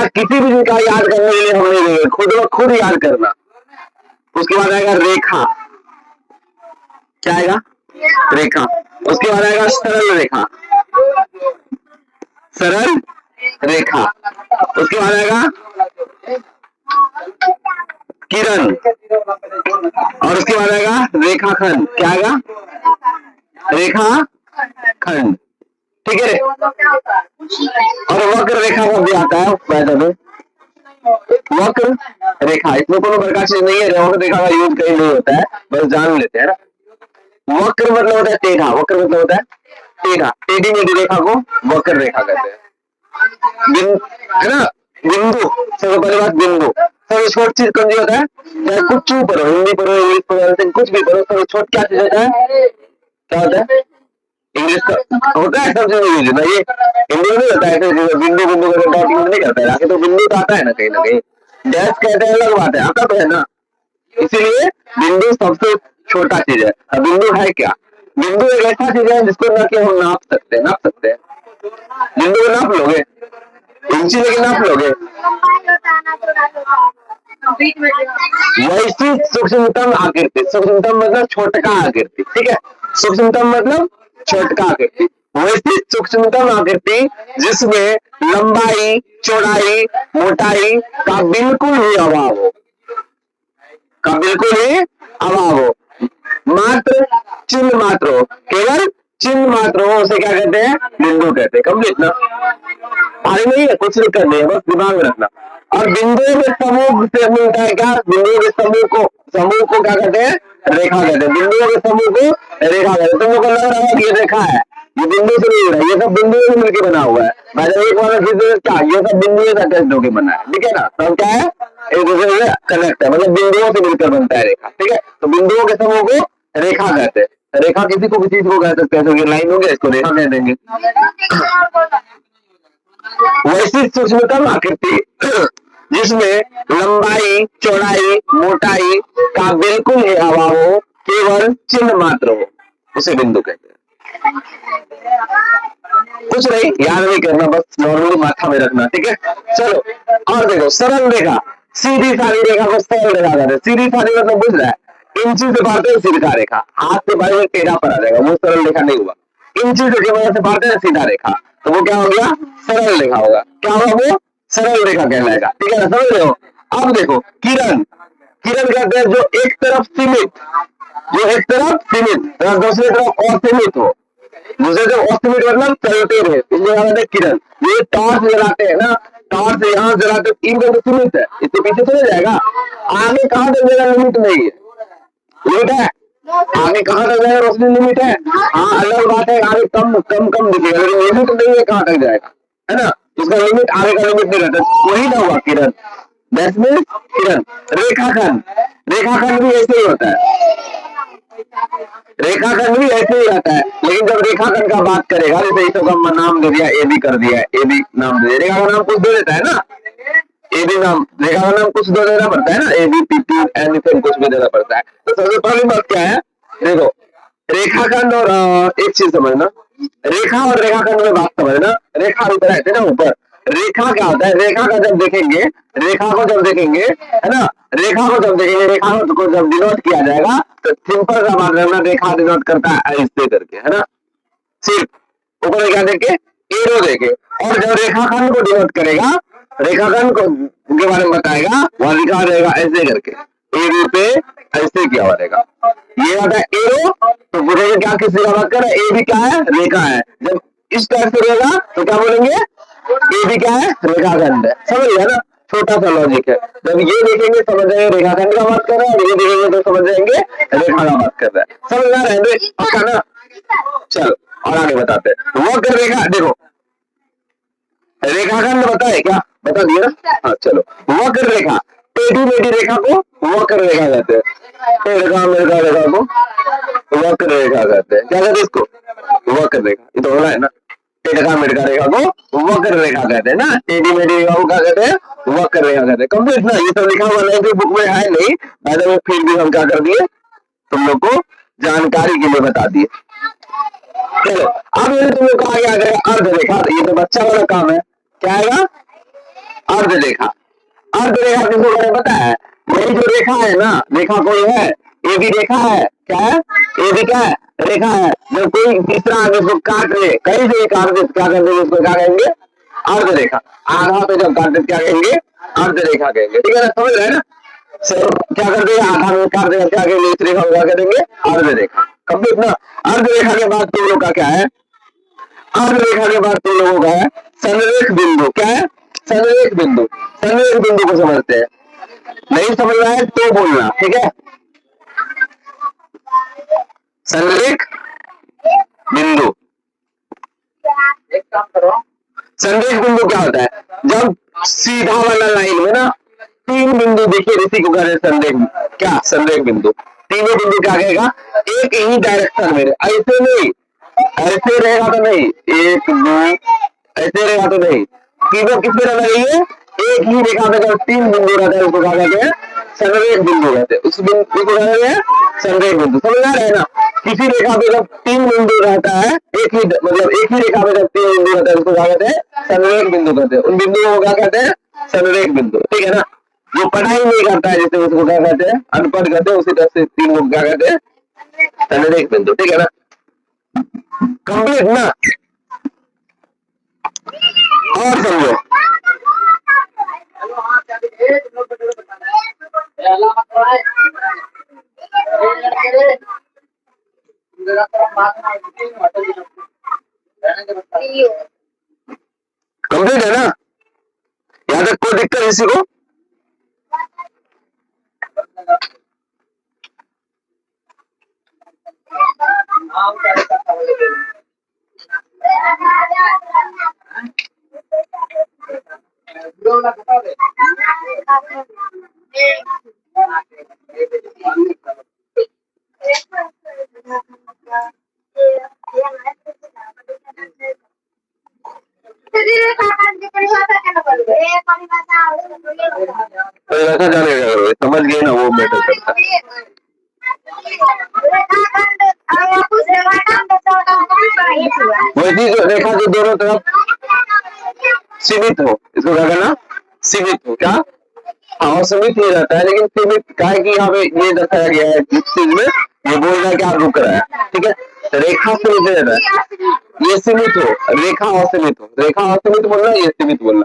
यहाँ किसी भी चीज का याद करने के लिए हम नहीं देंगे, खुद ब खुद याद करना। उसके बाद आएगा रेखा, क्या आएगा? रेखा। उसके बाद आएगा सरल रेखा, सरल रेखा। उसके बाद आएगा किरण, और उसके बाद आएगा रेखाखंड, क्या आएगा? रेखाखंड, ठीक है। और वक्र रेखा का भी आता है, वक्र रेखा, इसमें कोनो प्रकार चीज नहीं है, वक्र रेखा का यूज कहीं नहीं होता है, बस जान लेते हैं ना। वक्र मतलब होता है टेढ़ा, वक्र मतलब होता है टेढ़ा, टेढ़ी मेढ़ी रेखा को वक्र रेखा कहते हैं, है ना। बिंदु, सबसे पहली बात बिंदु, सबसे छोटी चीज कौन सी होता है? चाहे कुछ भी पढ़ो, हिंदी पढ़ो, इंग्लिश पढ़ो, कुछ भी पढ़ो, सबसे छोट क्या चीज होता है? क्या होता है? इंग्लिश का होता है सबसे यूज ना, ये हिंदी में नहीं होता है। बिंदु बिंदु का डॉटिंग नहीं करता है, आगे तो बिंदु तो आता है ना कहीं, डैश कहते हैं अलग बात है, आता तो है ना। इसीलिए बिंदु सबसे छोटा चीज है। अब बिंदु है क्या? बिंदु एक ऐसा चीज है जिसको ना कि हम नाप सकते हैं। बिंदु को नाप लोगे, इंची लेके नाप लोगे। वैसी सूक्ष्मतम आकृति, सूक्ष्मतम मतलब छोटका आकृति, ठीक है। सूक्ष्मतम मतलब छोटका आकृति, वैसी सूक्ष्मतम आकृति जिसमें लंबाई, चौड़ाई, मोटाई का बिल्कुल ही अभाव हो, का बिल्कुल ही अभाव हो, मात्र चिन्ह मात्र हो, केवल चिन्ह मात्र हो, उसे क्या कहते हैं? बिंदु कहते हैं। कंप्लीट ना, आगे नहीं है, कुछ नहीं करनी है, बस दिमाग में रखना। और बिंदुओं के समूह से मिलता है क्या? बिंदुओं के समूह को क्या कहते हैं? रेखा कहते हैं। बिंदुओं के समूह को रेखा कहते हैं। तुम लोग को लग रहा है कि ये रेखा है, ये बिंदु से नहीं है, ये सब बिंदुओं से मिलकर बना हुआ है। मैंने एक बार क्या, ये सब बिंदुओं से अटैच होकर बना है, ठीक है ना। तो क्या है? एक दूसरे से कनेक्ट है, मतलब बिंदुओं से मिलकर बनता है रेखा, ठीक है। तो बिंदुओं के समूह को रेखा कहते हैं। रेखा किसी को भी चीज को कह सकते हैं, लाइन हो गया, इसको रेखा कह देंगे। वैसी सूक्ष्मतम आकृति जिसमें लंबाई, चौड़ाई, मोटाई का बिल्कुल ही अभाव हो, केवल चिन्ह मात्र हो, उसे बिंदु कहते हैं। कुछ नहीं, याद नहीं करना, बस नॉर्मली माथा में रखना, ठीक है। चलो और देखो, सरल रेखा, सीधी सारी रेखा को सरल रेखा कहते हैं। सीधी सारी मतलब बुझ रहा है, इंची से बांटते हैं सीधा रेखा, हाथ से बाहर टेढ़ा पर आ जाएगा, वो सरल रेखा नहीं हुआ। इंची से वजह से बांटते हैं सीधा रेखा, तो वो क्या हो गया? सरल रेखा होगा। क्या होगा? वो सरल रेखा कहलाएगा, ठीक है ना, समझ रहे हो। अब देखो किरण, किरण कहते हैं जो एक तरफ सीमित, दूसरी तरफ असीमित हो, दूसरी तरफ असीमित मतलब चलते रहे, इसलिए कहते हैं किरण। ये टॉर्च जलाते हैं ना, टॉर्च यहाँ जलाते, इनका तो सीमित है, इससे पीछे चले जाएगा, आगे कहाँ तक जाएगा लिमिट नहीं है, लिमिट है, आगे कहाँ तक जाएगा रोशनी लिमिट है। हाँ अलग बात है, आगे कम कम कम दिखेगा, लेकिन लिमिट नहीं है कहाँ तक जाएगा, है ना। उसका लिमिट, आगे का लिमिट नहीं रहता, वही ना हुआ किरण, दैट मींस किरण। रेखाखंड, रेखाखंड भी ऐसे ही होता है, रेखाखंड भी ऐसे ही रहता है, लेकिन जब रेखाखंड का बात करेगा, जैसे इसको का नाम दे दिया, ए बी कर दिया, ए बी नाम दे दिया, रेखा का नाम कुछ दे देता है ना, ए बी नाम, रेखा का नाम कुछ दे देना पड़ता है ना, A B P T N कुछ भी देना पड़ता है। तो सबसे पहली बात क्या है, देखो रेखाखंड और एक चीज समझना, रेखा और रेखाखंड में बात समझना। रेखा ऊपर रहते ना, ऊपर रेखा क्या होता है? रेखा का जब देखेंगे, रेखा को जब देखेंगे, है ना, रेखा को जब देखेंगे, रेखा को जब डिनोट किया जाएगा तो सिंपल सा बात रहना, रेखा डिनोट करता है ऐसे करके, है ना, सिर्फ ऊपर क्या देखे, एरो देके। और जब रेखाखंड को डिनोट करेगा, रेखाखंड को के बारे में बताएगा, वहां लिखा रहेगा ऐसे करके, एरो पे ऐसे क्या हो रहेगा, ये आता है एरो। तो बोलेंगे क्या, किसी का बात कर रहा है, ए भी क्या है? रेखा है। जब इस टाइप से रहेगा तो क्या बोलेंगे, ए भी क्या है? रेखाखंड है। समझ गया ना, छोटा सा लॉजिक है। जब ये देखेंगे समझ जाएंगे रेखाखंड का बात कर रहा है, ये देखेंगे तो समझ जाएंगे रेखा का बात कर रहा है। समझ में आ रहा है पक्का ना। चलो और आगे बताते हैं। वक्र रेखा, देखो रेखाखंड बताए क्या, बता दिया ना। हाँ चलो, वक्र रेखा, टेढ़ी मेढ़ी रेखा को वक्र रेखा कहते हैं, टेढ़ा मेढ़ा रेखा को वक्र रेखा कहते हैं। क्या कहते हैं इसको? वक्र रेखा। ये तो हो रहा है ना, टेढ़ा मेढ़ा रेखा को वक्र रेखा कहते हैं ना, टेढ़ी मेढ़ी रेखा को क्या कहते हैं? वक्र रेखा कहते हैं। कंप्लीट ना, ये सब लिखा हुआ नहीं, बुक में है नहीं, मैंने वो फिर भी हम क्या कर दिए, तुम लोग को जानकारी के लिए बता दिए। चलो अब ये तुम लोग को आगे आ गया अर्ध रेखा, ये तो बच्चा वाला काम है। क्या आएगा? अर्ध रेखा। अर्ध रेखा किसको कहते हैं पता है? यही जो रेखा है ना, रेखा कोई है, ये भी रेखा है, क्या है? ये भी क्या है? रेखा है। जब कोई तीसरा आगे इसको काट ले, कहीं से काट दे, क्या कर देंगे? उसको क्या कहेंगे? अर्ध रेखा। आधा पे जब काट दे क्या कहेंगे? अर्ध रेखा कहेंगे। ठीक है ना, समझ रहे हैं ना? क्या कर देगा? आधा में काट देगा, क्या कहेंगे? इस रेखा को क्या करेंगे? अर्ध रेखा। कंप्लीट ना। अर्ध रेखा के बाद तुम लोग का क्या है? अर्ध रेखा के बाद तुम लोगों का है संरेख बिंदु। क्या है? संरेख बिंदु। संरेख बिंदु को समझते हैं, नहीं समझ रहा है तो बोलना, ठीक है? संरेख बिंदु, एक काम करो, संरेख बिंदु क्या होता है? जब सीधा वाला लाइन में ना तीन बिंदु देखिए, इसी को कह रहे हैं संरेख। क्या? संरेख बिंदु। तीनों बिंदु क्या कहेगा? एक ही डायरेक्शन में, ऐसे नहीं, ऐसे रहेगा तो नहीं, एक दो ऐसे रहेगा तो नहीं, तीनों किस में रहना चाहिए? एक ही रेखा में अगर तीन बिंदु रहता है उसको क्या कहते हैं? संरेख बिंदु कहते हैं। उस बिंदु को कहते हैं संरेख बिंदु। समझ आ रहा है ना? किसी रेखा में जब तीन बिंदु रहता है, एक ही मतलब एक ही रेखा में जब तीन बिंदु रहता है उसको क्या कहते हैं? संरेख बिंदु कहते हैं। उन बिंदुओं को क्या कहते हैं? संरेख बिंदु। ठीक है ना? जो पढ़ाई नहीं करता है जैसे उसको क्या कहते हैं? अनपढ़ कहते हैं। उसी तरह से तीन लोग क्या कहते हैं? संरेख बिंदु। ठीक है ना? कंप्लीट ना? और समझो, कंप्लीट है ना? यहाँ तक कोई दिक्कत किसी को? ऐसा जानेगा करो, समझ गए ना? वो बेटर करता है। वही जो रेखा जो दोनों तरफ सीमित हो, इसको क्या करना? सीमित हो। क्या? हाँ, सीमित ही रहता है, लेकिन सीमित क्या है कि यहाँ पे ये दर्शाया गया है इस चीज में, ये बोल रहा है कि आप रुक रहा है। ठीक है? रेखा सीमित रहता है, ये सीमित हो, रेखा असीमित हो। रेखा असीमित बोलना, ये सीमित बोलना।